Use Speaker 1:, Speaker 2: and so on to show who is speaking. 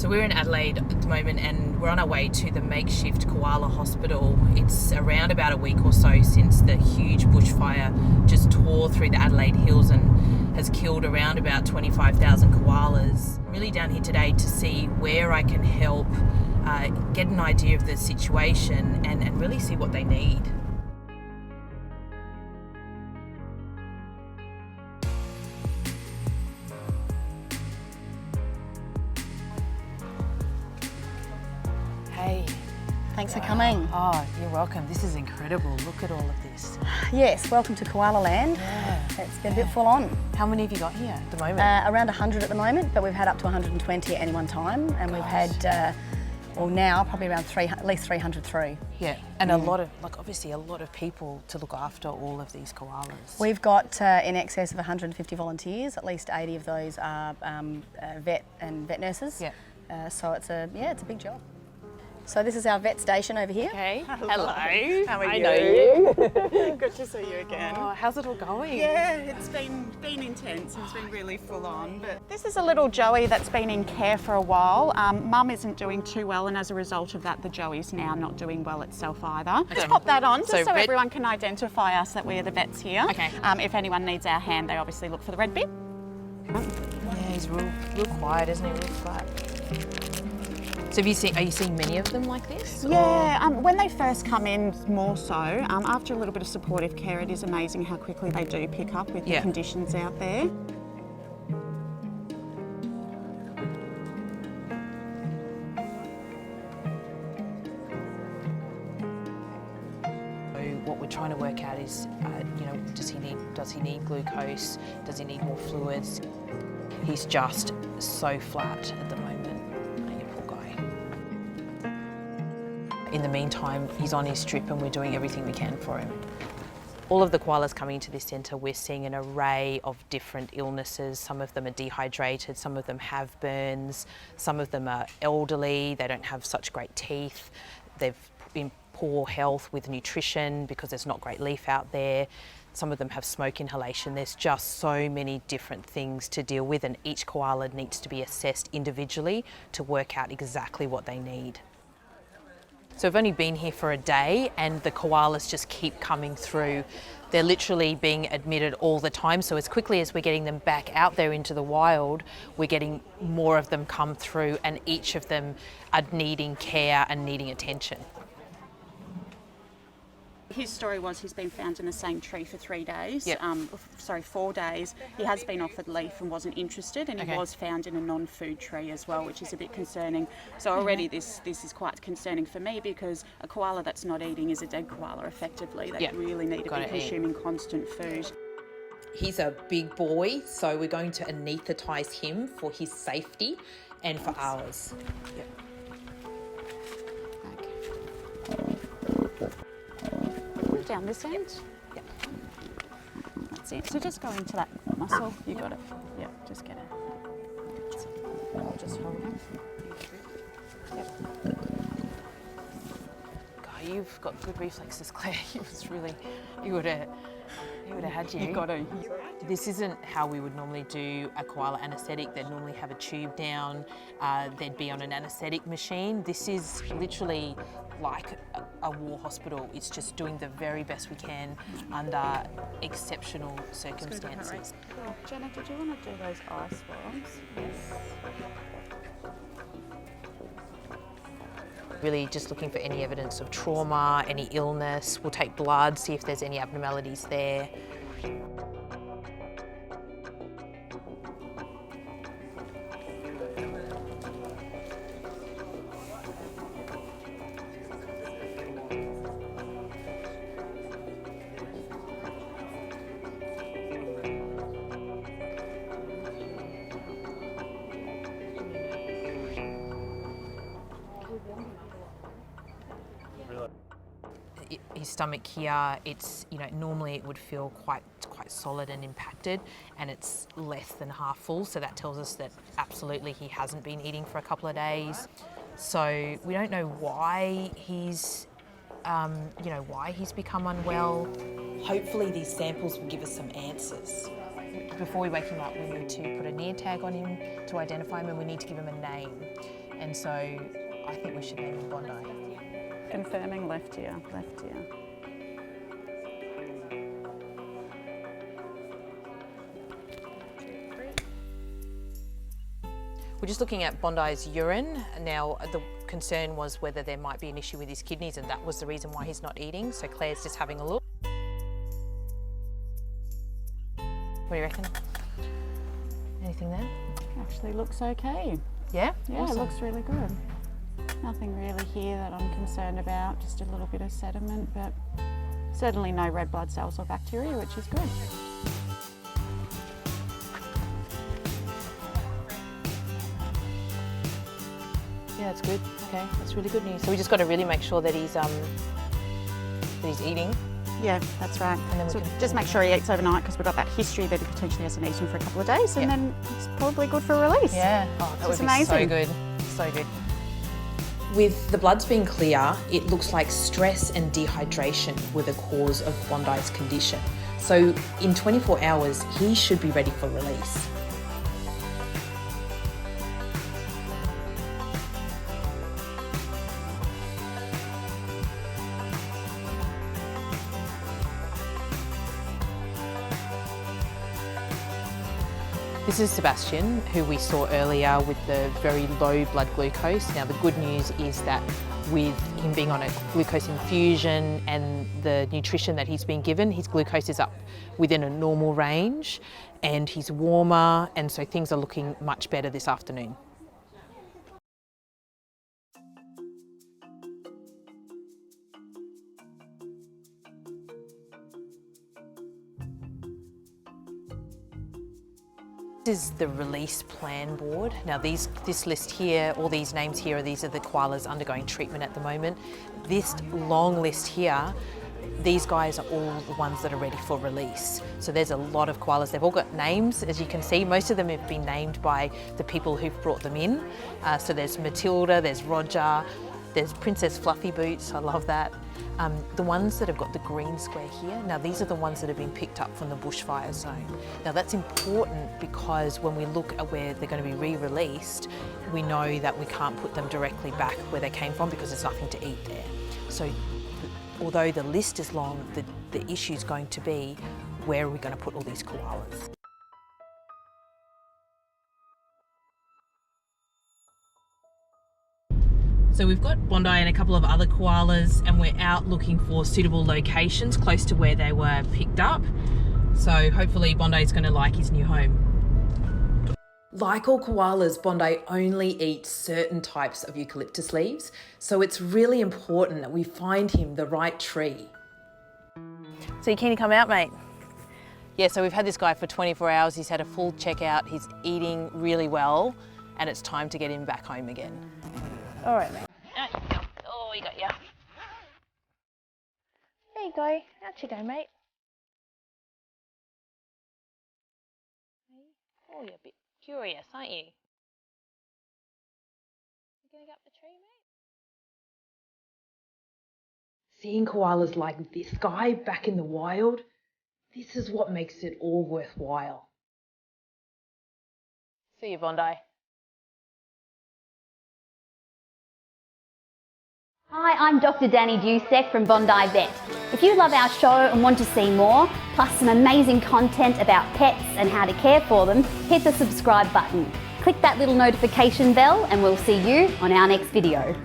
Speaker 1: So we're in Adelaide at the moment and we're on our way to the makeshift koala hospital. It's around about a week or so since the huge bushfire just tore through the Adelaide hills and has killed around about 25,000 koalas. I'm really down here today to see where I can help, get an idea of the situation and really see what they need. Hey.
Speaker 2: Thanks for coming.
Speaker 1: Oh, you're welcome. This is incredible. Look at all of this.
Speaker 2: Yes, welcome to Koala Land.
Speaker 1: Yeah.
Speaker 2: It's been a bit full on.
Speaker 1: How many have you got here at the moment?
Speaker 2: Around 100 at the moment, but we've had up to 120 at any one time, and we've had, well now, probably around at least 300 through.
Speaker 1: Yeah, and a lot of, obviously a lot of people to look after all of these koalas.
Speaker 2: We've got in excess of 150 volunteers. At least 80 of those are vet and vet nurses.
Speaker 1: Yeah.
Speaker 2: So it's a big job. So this is our vet station over here.
Speaker 1: Okay.
Speaker 3: Hello.
Speaker 1: How are
Speaker 3: I
Speaker 1: you?
Speaker 3: know you. Good to see you again.
Speaker 1: Oh, how's it all going?
Speaker 3: Yeah, it's been intense. It's been really full on. But this is a little Joey that's been in care for a while. Mum isn't doing too well, and as a result of that, the Joey's now not doing well itself either. Just pop that on, just so everyone can identify us that we're the vets here.
Speaker 1: Okay.
Speaker 3: If anyone needs our hand, they obviously look for the red bit.
Speaker 1: Yeah, he's real quiet, isn't he? Real flat. So are you seeing many of them like this?
Speaker 3: Yeah, when they first come in, more so. After a little bit of supportive care, it is amazing how quickly they do pick up with the conditions out there.
Speaker 1: What we're trying to work out is, does he need glucose? Does he need more fluids? He's just so flat at the moment. In the meantime, he's on his strip and we're doing everything we can for him. All of the koalas coming into this centre, we're seeing an array of different illnesses. Some of them are dehydrated, some of them have burns, some of them are elderly, they don't have such great teeth, they've in poor health with nutrition because there's not great leaf out there. Some of them have smoke inhalation. There's just so many different things to deal with, and each koala needs to be assessed individually to work out exactly what they need. So I've only been here for a day and the koalas just keep coming through. They're literally being admitted all the time. So as quickly as we're getting them back out there into the wild, we're getting more of them come through, and each of them are needing care and needing attention.
Speaker 3: His story was he's been found in the same tree for 3 days.
Speaker 1: Yep.
Speaker 3: 4 days. He has been offered leaf and wasn't interested, and he was found in a non-food tree as well, which is a bit concerning. So already this is quite concerning for me, because a koala that's not eating is a dead koala effectively. They really need to be consuming constant food.
Speaker 1: He's a big boy, so we're going to anaesthetise him for his safety and for ours. Yep.
Speaker 3: Down this end. Yep. That's it. So just go into that muscle. You got it. Yep. Just get it. I'll just hold him. Yep.
Speaker 1: God, you've got good reflexes, Claire. He would have had you.
Speaker 3: You got to.
Speaker 1: This isn't how we would normally do a koala anaesthetic. They'd normally have a tube down. They'd be on an anaesthetic machine. This is literally like a war hospital. It's just doing the very best we can under exceptional circumstances.
Speaker 3: Cool. Jenna, did you want to do those eye swabs? Yes.
Speaker 1: Really just looking for any evidence of trauma, any illness. We'll take blood, see if there's any abnormalities there. His stomach here, it's, normally it would feel quite solid and impacted, and it's less than half full, so that tells us that absolutely he hasn't been eating for a couple of days. So we don't know why he's become unwell. Hopefully these samples will give us some answers. Before we wake him up, we need to put a near tag on him to identify him, and we need to give him a name. And so I think we should name him Bondi.
Speaker 3: Confirming left ear, left ear.
Speaker 1: We're just looking at Bondi's urine. Now, the concern was whether there might be an issue with his kidneys, and that was the reason why he's not eating. So Claire's just having a look. What do you reckon? Anything there?
Speaker 3: Actually looks okay.
Speaker 1: Yeah?
Speaker 3: Yeah,
Speaker 1: Awesome.
Speaker 3: It looks really good. Nothing really here that I'm concerned about, just a little bit of sediment, but certainly no red blood cells or bacteria, which is good.
Speaker 1: Yeah, that's good. Okay, that's really good news. So we just got to really make sure that he's eating.
Speaker 3: Yeah, that's right.
Speaker 1: And then we
Speaker 3: So
Speaker 1: can-
Speaker 3: just make sure he eats overnight, because we've got that history that he potentially hasn't eaten for a couple of days, and
Speaker 1: Yeah.
Speaker 3: then it's probably good for release.
Speaker 1: Yeah. Oh, that would
Speaker 3: It's
Speaker 1: be so
Speaker 3: amazing.
Speaker 1: good. So good. With the bloods being clear, it looks like stress and dehydration were the cause of Bondi's condition. So in 24 hours, he should be ready for release. This is Sebastian, who we saw earlier with the very low blood glucose. Now the good news is that with him being on a glucose infusion and the nutrition that he's been given, his glucose is up within a normal range and he's warmer, and so things are looking much better this afternoon. This is the release plan board. Now this list here, all these names here, these are the koalas undergoing treatment at the moment. This long list here, these guys are all the ones that are ready for release. So there's a lot of koalas. They've all got names, as you can see. Most of them have been named by the people who've brought them in. So there's Matilda, there's Roger, there's Princess Fluffy Boots, I love that. The ones that have got the green square here, now these are the ones that have been picked up from the bushfire zone. Now that's important because when we look at where they're going to be re-released, we know that we can't put them directly back where they came from because there's nothing to eat there. So although the list is long, the issue is going to be where are we going to put all these koalas? So we've got Bondi and a couple of other koalas, and we're out looking for suitable locations close to where they were picked up. So hopefully Bondi's going to like his new home. Like all koalas, Bondi only eats certain types of eucalyptus leaves, so it's really important that we find him the right tree. So you keen to come out, mate? Yeah, so we've had this guy for 24 hours. He's had a full checkout. He's eating really well, and it's time to get him back home again. All right, mate. Oh, we got you. There you go. Out you go, mate. Oh, you're a bit curious, aren't you? You gonna go up the tree, mate? Seeing koalas like this guy back in the wild, this is what makes it all worthwhile. See you, Bondi.
Speaker 4: Hi, I'm Dr Danny Dusek from Bondi Vet. If you love our show and want to see more, plus some amazing content about pets and how to care for them, hit the subscribe button. Click that little notification bell and we'll see you on our next video.